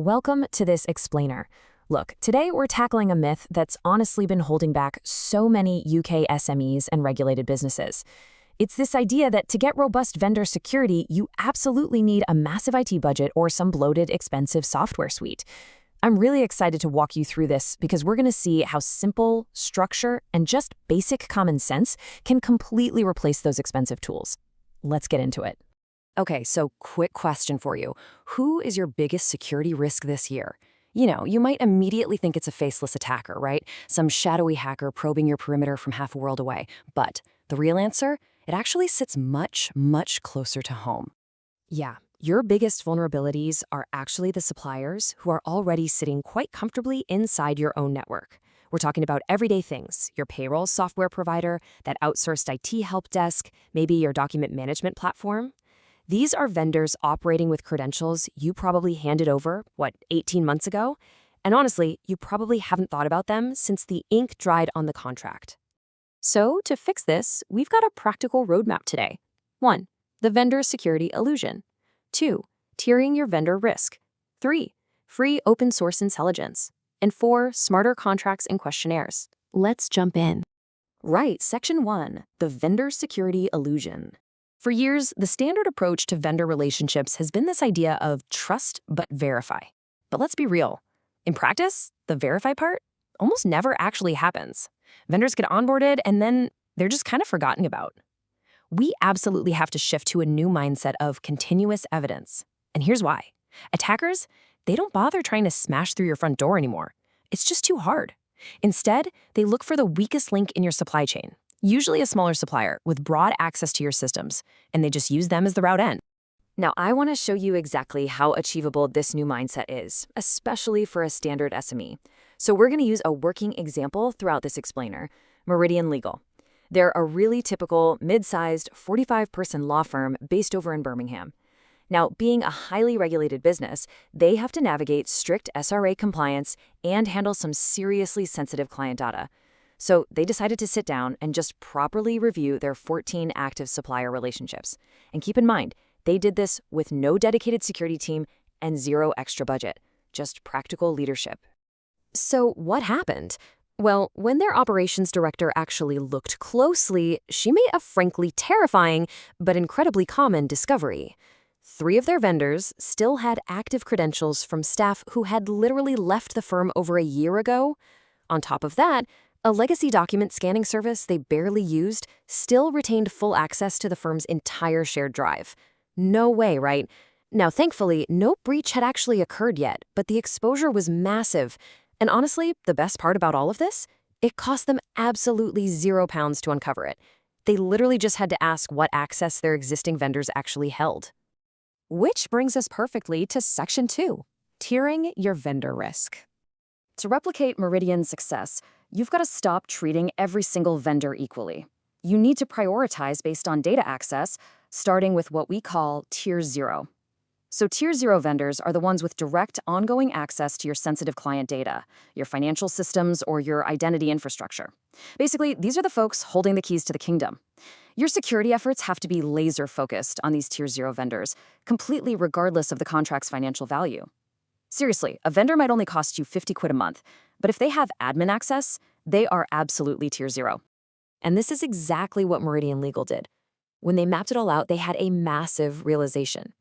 Welcome to this explainer. Look, today we're tackling a myth that's honestly been holding back so many UK SMEs and regulated businesses. It's this idea that to get robust vendor security, you absolutely need a massive IT budget or some bloated, expensive software suite. I'm really excited to walk you through this because we're going to see how simple, structure, and just basic common sense can completely replace those expensive tools. Let's get into it. Okay, so quick question for you. Who is your biggest security risk this year? You might immediately think it's a faceless attacker, right? Some shadowy hacker probing your perimeter from half a world away. But the real answer? It actually sits much, much closer to home. Yeah, your biggest vulnerabilities are actually the suppliers who are already sitting quite comfortably inside your own network. We're talking about everyday things, your payroll software provider, that outsourced IT help desk, maybe your document management platform. These are vendors operating with credentials you probably handed over, 18 months ago? And honestly, you probably haven't thought about them since the ink dried on the contract. So to fix this, we've got a practical roadmap today. 1. The vendor security illusion. 2. Tiering your vendor risk. 3. Free open source intelligence. And 4. Smarter contracts and questionnaires. Let's jump in. Right, Section 1. The vendor security illusion. For years, the standard approach to vendor relationships has been this idea of trust but verify. But let's be real. In practice, the verify part almost never actually happens. Vendors get onboarded and then they're just kind of forgotten about. We absolutely have to shift to a new mindset of continuous evidence. And here's why. Attackers, they don't bother trying to smash through your front door anymore. It's just too hard. Instead, they look for the weakest link in your supply chain, usually a smaller supplier with broad access to your systems, and they just use them as the route end. Now, I want to show you exactly how achievable this new mindset is, especially for a standard SME. So we're going to use a working example throughout this explainer, Meridian Legal. They're a really typical, mid-sized, 45-person law firm based over in Birmingham. Now, being a highly regulated business, they have to navigate strict SRA compliance and handle some seriously sensitive client data. So they decided to sit down and just properly review their 14 active supplier relationships. And keep in mind, they did this with no dedicated security team and zero extra budget, just practical leadership. So what happened? Well, when their operations director actually looked closely, she made a frankly terrifying but incredibly common discovery. 3 of their vendors still had active credentials from staff who had literally left the firm over a year ago. On top of that, a legacy document scanning service they barely used still retained full access to the firm's entire shared drive. No way, right? Now, thankfully, no breach had actually occurred yet, but the exposure was massive. And honestly, the best part about all of this? It cost them absolutely £0 to uncover it. They literally just had to ask what access their existing vendors actually held. Which brings us perfectly to Section 2, tiering your vendor risk. To replicate Meridian's success, you've got to stop treating every single vendor equally. You need to prioritize based on data access, starting with what we call Tier 0. So Tier 0 vendors are the ones with direct ongoing access to your sensitive client data, your financial systems, or your identity infrastructure. Basically, these are the folks holding the keys to the kingdom. Your security efforts have to be laser-focused on these Tier 0 vendors, completely regardless of the contract's financial value. Seriously, a vendor might only cost you £50 a month, but if they have admin access, they are absolutely Tier 0. And this is exactly what Meridian Legal did. When they mapped it all out, they had a massive realization.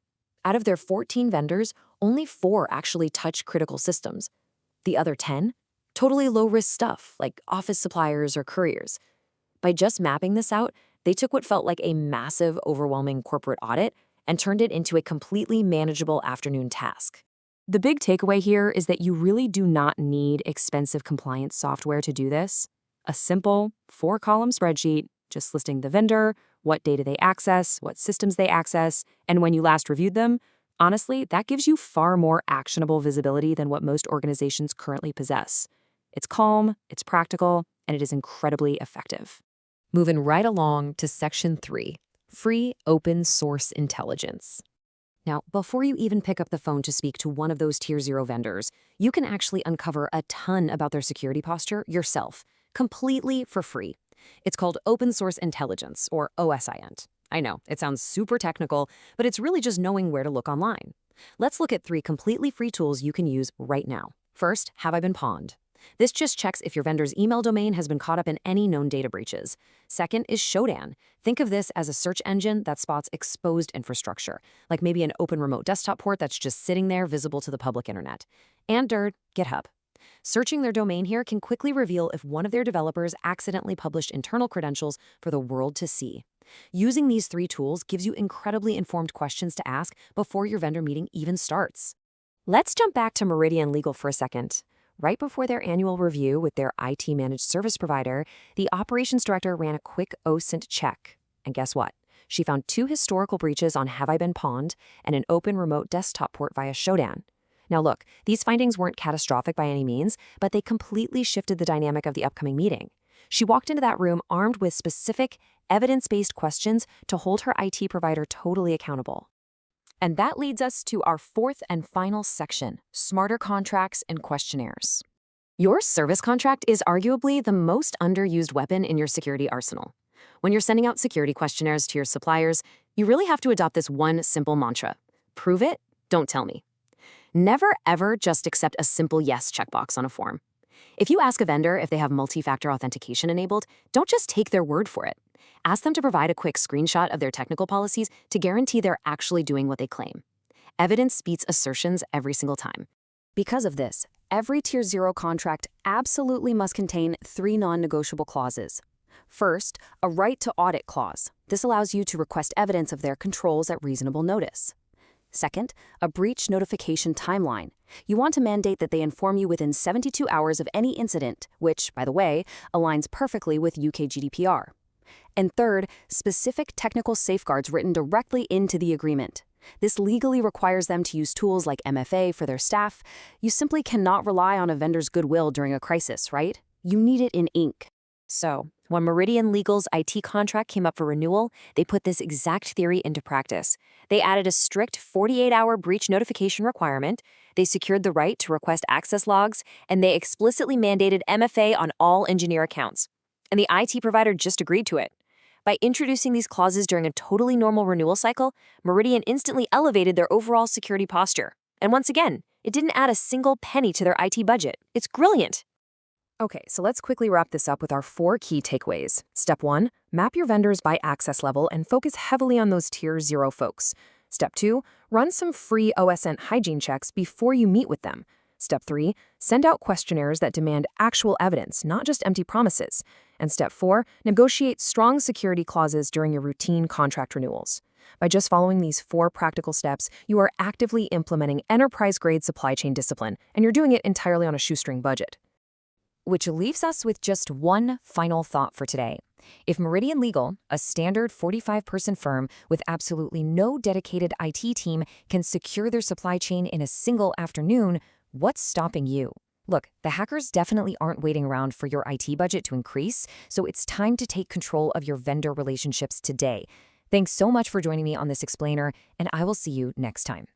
Out of their 14 vendors, only 4 actually touch critical systems. The other 10? Totally low-risk stuff, like office suppliers or couriers. By just mapping this out, they took what felt like a massive, overwhelming corporate audit and turned it into a completely manageable afternoon task. The big takeaway here is that you really do not need expensive compliance software to do this. A simple 4-column spreadsheet, just listing the vendor, what data they access, what systems they access, and when you last reviewed them. Honestly, that gives you far more actionable visibility than what most organizations currently possess. It's calm, it's practical, and it is incredibly effective. Moving right along to Section 3, free open source intelligence. Now, before you even pick up the phone to speak to one of those Tier 0 vendors, you can actually uncover a ton about their security posture yourself, completely for free. It's called open source intelligence, or OSINT. I know, it sounds super technical, but it's really just knowing where to look online. Let's look at 3 completely free tools you can use right now. First, Have I Been Pwned? This just checks if your vendor's email domain has been caught up in any known data breaches. Second is Shodan. Think of this as a search engine that spots exposed infrastructure, like maybe an open remote desktop port that's just sitting there visible to the public internet. And third, GitHub. Searching their domain here can quickly reveal if one of their developers accidentally published internal credentials for the world to see. Using these 3 tools gives you incredibly informed questions to ask before your vendor meeting even starts. Let's jump back to Meridian Legal for a second. Right before their annual review with their IT managed service provider, the operations director ran a quick OSINT check. And guess what? She found 2 historical breaches on Have I Been Pwned and an open remote desktop port via Shodan. Now look, these findings weren't catastrophic by any means, but they completely shifted the dynamic of the upcoming meeting. She walked into that room armed with specific, evidence-based questions to hold her IT provider totally accountable. And that leads us to our 4th and final section, smarter contracts and questionnaires. Your service contract is arguably the most underused weapon in your security arsenal. When you're sending out security questionnaires to your suppliers, you really have to adopt this one simple mantra. Prove it, don't tell me. Never ever just accept a simple yes checkbox on a form. If you ask a vendor if they have multi-factor authentication enabled, don't just take their word for it. Ask them to provide a quick screenshot of their technical policies to guarantee they're actually doing what they claim. Evidence beats assertions every single time. Because of this, every Tier 0 contract absolutely must contain 3 non-negotiable clauses. First, a right to audit clause. This allows you to request evidence of their controls at reasonable notice. Second, a breach notification timeline. You want to mandate that they inform you within 72 hours of any incident, which, by the way, aligns perfectly with UK GDPR. And third, specific technical safeguards written directly into the agreement. This legally requires them to use tools like MFA for their staff. You simply cannot rely on a vendor's goodwill during a crisis, right? You need it in ink. So, when Meridian Legal's IT contract came up for renewal, they put this exact theory into practice. They added a strict 48-hour breach notification requirement, they secured the right to request access logs, and they explicitly mandated MFA on all engineer accounts. And the IT provider just agreed to it. By introducing these clauses during a totally normal renewal cycle, Meridian instantly elevated their overall security posture. And once again, it didn't add a single penny to their IT budget. It's brilliant. Okay, so let's quickly wrap this up with our 4 key takeaways. Step 1, map your vendors by access level and focus heavily on those Tier 0 folks. Step 2, run some free OSINT hygiene checks before you meet with them. Step 3, send out questionnaires that demand actual evidence, not just empty promises. And Step 4, negotiate strong security clauses during your routine contract renewals. By just following these 4 practical steps, you are actively implementing enterprise-grade supply chain discipline, and you're doing it entirely on a shoestring budget. Which leaves us with just one final thought for today. If Meridian Legal, a standard 45-person firm with absolutely no dedicated IT team, can secure their supply chain in a single afternoon, what's stopping you? Look, the hackers definitely aren't waiting around for your IT budget to increase, so it's time to take control of your vendor relationships today. Thanks so much for joining me on this explainer, and I will see you next time.